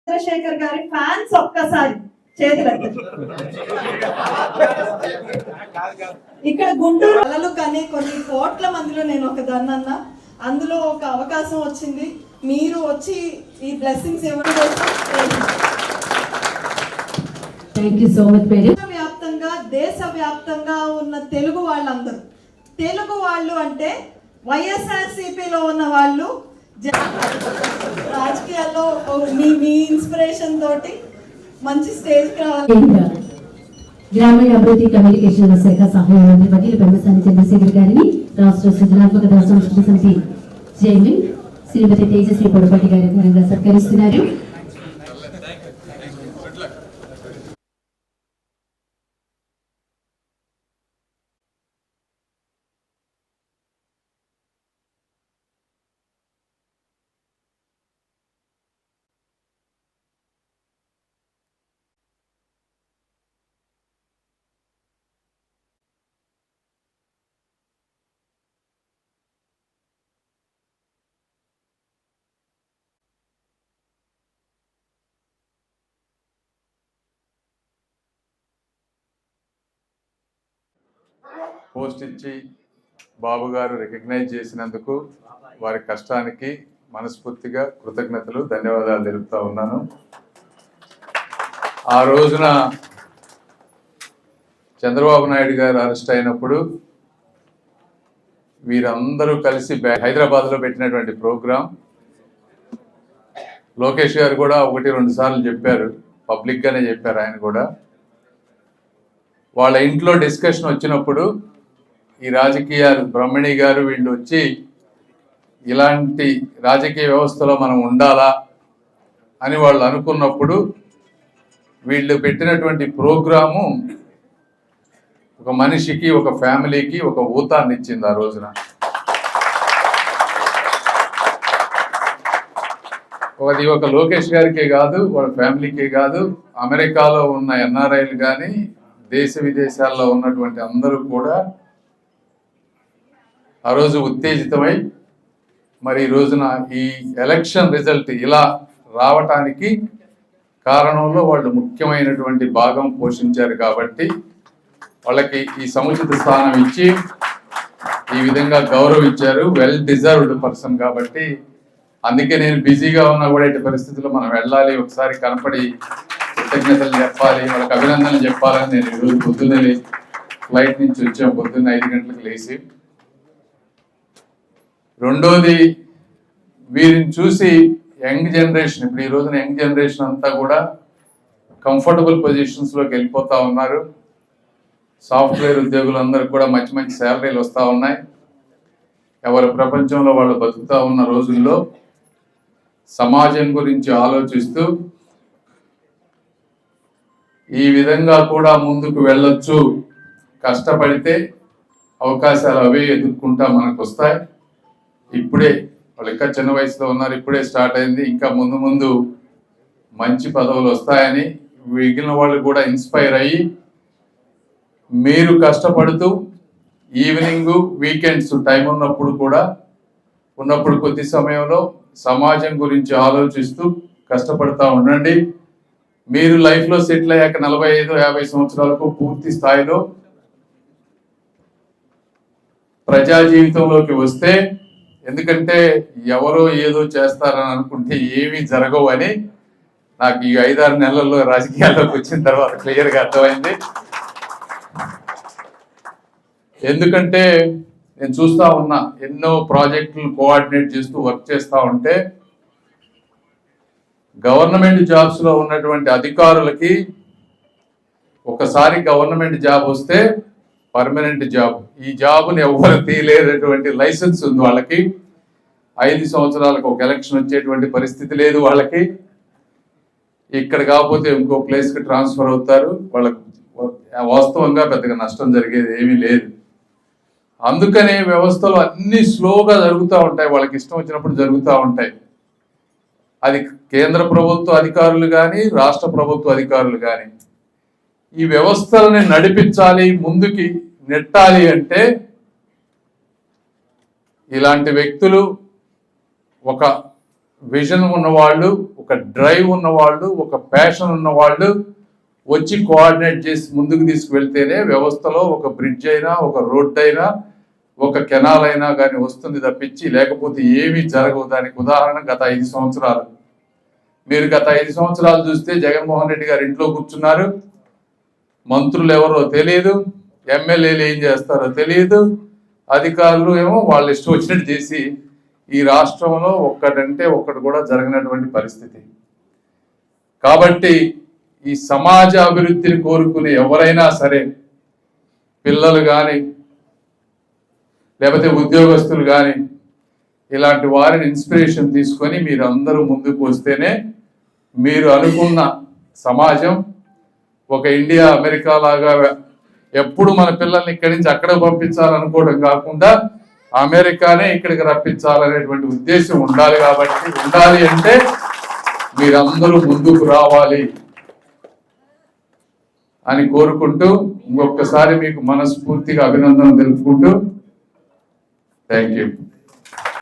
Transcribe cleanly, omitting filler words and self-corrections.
చంద్రశేఖర్ గారి ఫ్యాన్స్ ఒక్కసారి చేతులు ఇక్కడ గుంటూరు అలలు కానీ కొన్ని కోట్ల మందిలో నేను ఒక దాన్నన్నా అందులో ఒక అవకాశం వచ్చింది. మీరు వచ్చి ఈ బ్లెస్సింగ్స్ ఇవ్వడం వ్యాప్తంగా దేశవ్యాప్తంగా ఉన్న తెలుగు వాళ్ళందరూ తెలుగు వాళ్ళు అంటే వైఎస్ఆర్సీపీలో ఉన్న వాళ్ళు రాజకీయాల్లో మీ ఇన్స్పిరేషన్ తోటి మంచి స్టేజ్ కావాలి. గ్రామీణ అభివృద్ధి కమ్యూనికేషన్ శాఖ సహాయ మంత్రి వకీలు పెమ్మసాని చంద్రశేఖర్ గారిని రాష్ట్ర సృజనాత్మక సంస్కృతి సమితి చైర్మన్ శ్రీమతి తేజశ్రీ పొడపాటి గారి ఘనంగా సత్కరిస్తున్నారు. పోస్ట్ ఇచ్చి బాబు గారు రికగ్నైజ్ చేసినందుకు వారి కష్టానికి మనస్ఫూర్తిగా కృతజ్ఞతలు ధన్యవాదాలు తెలుపుతా ఉన్నాను. ఆ రోజున చంద్రబాబు నాయుడు గారు అరెస్ట్ అయినప్పుడు వీరందరూ కలిసి హైదరాబాద్లో పెట్టినటువంటి ప్రోగ్రాం లోకేష్ గారు కూడా 1-2 సార్లు చెప్పారు, పబ్లిక్గానే చెప్పారు. ఆయన కూడా వాళ్ళ ఇంట్లో డిస్కషన్ వచ్చినప్పుడు ఈ రాజకీయాలు బ్రహ్మణి గారు వీళ్ళు వచ్చి ఇలాంటి రాజకీయ వ్యవస్థలో మనం ఉండాలా అని వాళ్ళు అనుకున్నప్పుడు వీళ్ళు పెట్టినటువంటి ప్రోగ్రాము ఒక మనిషికి ఒక ఫ్యామిలీకి ఒక ఊతాన్ని ఇచ్చింది. ఆ రోజున అది ఒక లోకేష్ గారికే కాదు, వాళ్ళ ఫ్యామిలీకే కాదు, అమెరికాలో ఉన్న ఎన్ఆర్ఐలు కానీ దేశ విదేశాల్లో ఉన్నటువంటి అందరూ కూడా ఆ రోజు ఉత్తేజితమై మరి ఈ రోజున ఈ ఎలక్షన్ రిజల్ట్ ఇలా రావటానికి కారణంలో వాళ్ళు ముఖ్యమైనటువంటి భాగం పోషించారు. కాబట్టి వాళ్ళకి ఈ సముచిత స్థానం ఇచ్చి ఈ విధంగా గౌరవించారు. వెల్ డిజర్వ్డ్ పర్సన్ కాబట్టి అందుకే నేను బిజీగా ఉన్నా కూడా ఇటు పరిస్థితుల్లో మనం వెళ్ళాలి, ఒకసారి కనపడి కృతజ్ఞతలు చెప్పాలి, వాళ్ళకి అభినందనలు చెప్పాలని నేను ఈరోజు పొద్దున్నే ఫ్లైట్ నుంచి వచ్చాం, పొద్దున్న 5 గంటలకు లేచి. రెండోది వీరిని చూసి యంగ్ జనరేషన్, ఇప్పుడు ఈ రోజున యంగ్ జనరేషన్ అంతా కూడా కంఫర్టబుల్ పొజిషన్స్లోకి వెళ్ళిపోతూ ఉన్నారు. సాఫ్ట్వేర్ ఉద్యోగులందరూ కూడా మంచి మంచి శాలరీలు వస్తూ ఉన్నాయి. ఎవరి ప్రపంచంలో వాళ్ళు బతుకుతూ ఉన్న రోజుల్లో సమాజం గురించి ఆలోచిస్తూ ఈ విధంగా కూడా ముందుకు వెళ్ళొచ్చు, కష్టపడితే అవకాశాలు అవే ఎదుర్కొంటా మనకు వస్తాయి. ఇప్పుడే వాళ్ళు ఇంకా చిన్న వయసులో ఉన్నారు, ఇప్పుడే స్టార్ట్ అయింది, ఇంకా ముందు ముందు మంచి పదవులు వస్తాయని మిగిలిన వాళ్ళు కూడా ఇన్స్పైర్ అయ్యి మీరు కష్టపడుతూ ఈవినింగ్ వీకెండ్స్ టైం ఉన్నప్పుడు కొద్ది సమయంలో సమాజం గురించి ఆలోచిస్తూ కష్టపడతా ఉండండి. మీరు లైఫ్లో సెటిల్ అయ్యాక 45-50 సంవత్సరాలకు పూర్తి స్థాయిలో ప్రజా జీవితంలోకి వస్తే, ఎందుకంటే ఎవరో ఏదో చేస్తారని అనుకుంటే ఏమీ జరగవు అని నాకు ఈ 5-6 నెలల్లో రాజకీయాల్లోకి వచ్చిన తర్వాత క్లియర్గా అర్థమైంది. ఎందుకంటే నేను చూస్తూ ఉన్నా, ఎన్నో ప్రాజెక్టులు కోఆర్డినేట్ చేస్తూ వర్క్ చేస్తూ ఉంటే గవర్నమెంట్ జాబ్స్లో ఉన్నటువంటి అధికారులకి ఒకసారి గవర్నమెంట్ జాబ్ వస్తే పర్మనెంట్ జాబ్, ఈ జాబ్ని ఎవరు తీయలేనటువంటి లైసెన్స్ ఉంది వాళ్ళకి. 5 సంవత్సరాలకు ఒక ఎలక్షన్ వచ్చేటువంటి పరిస్థితి లేదు వాళ్ళకి. ఇక్కడ కాకపోతే ఇంకో ప్లేస్కి ట్రాన్స్ఫర్ అవుతారు. వాళ్ళకు వాస్తవంగా పెద్దగా నష్టం జరిగేది ఏమీ లేదు. అందుకనే వ్యవస్థలో అన్ని స్లోగా జరుగుతూ ఉంటాయి, వాళ్ళకి ఇష్టం వచ్చినప్పుడు జరుగుతూ ఉంటాయి. అది కేంద్ర ప్రభుత్వ అధికారులు కానీ రాష్ట్ర ప్రభుత్వ అధికారులు కానీ ఈ వ్యవస్థలని నడిపించాలి, ముందుకి నెట్టాలి అంటే ఇలాంటి వ్యక్తులు ఒక విజన్ ఉన్నవాళ్ళు, ఒక డ్రైవ్ ఉన్నవాళ్ళు, ఒక ప్యాషన్ ఉన్నవాళ్ళు వచ్చి కోఆర్డినేట్ చేసి ముందుకు తీసుకువెళ్తేనే వ్యవస్థలో ఒక బ్రిడ్జ్ అయినా, ఒక రోడ్ అయినా, ఒక కెనాల్ అయినా కానీ వస్తుంది తప్పించి లేకపోతే ఏమీ జరగవు. దానికి ఉదాహరణ గత 5 సంవత్సరాలు. మీరు గత 5 సంవత్సరాలు చూస్తే జగన్మోహన్ రెడ్డి గారు ఇంట్లో కూర్చున్నారు. మంత్రులు ఎవరో తెలియదు, ఎమ్మెల్యేలు ఏం చేస్తారో తెలియదు, అధికారులు ఏమో వాళ్ళు ఇష్టం వచ్చినట్టు చేసి ఈ రాష్ట్రంలో ఒక్కటంటే ఒక్కటి కూడా జరగనటువంటి పరిస్థితి. కాబట్టి ఈ సమాజ అభివృద్ధిని కోరుకునే ఎవరైనా సరే, పిల్లలు కానీ లేకపోతే ఉద్యోగస్తులు కానీ, ఇలాంటి వారిని ఇన్స్పిరేషన్ తీసుకొని మీరు అందరూ ముందుకు వస్తేనే మీరు అనుకున్న సమాజం ఒక ఇండియా అమెరికా లాగా ఎప్పుడు మన పిల్లల్ని ఇక్కడి నుంచి అక్కడ పంపించాలనుకోవడం కాకుండా అమెరికానే ఇక్కడికి రప్పించాలనేటువంటి ఉద్దేశం ఉండాలి. కాబట్టి ఉండాలి అంటే మీరందరూ ముందుకు రావాలి అని కోరుకుంటూ ఇంకొకసారి మీకు మనస్ఫూర్తిగా అభినందనలు తెలుపుకుంటూ థ్యాంక్ యూ.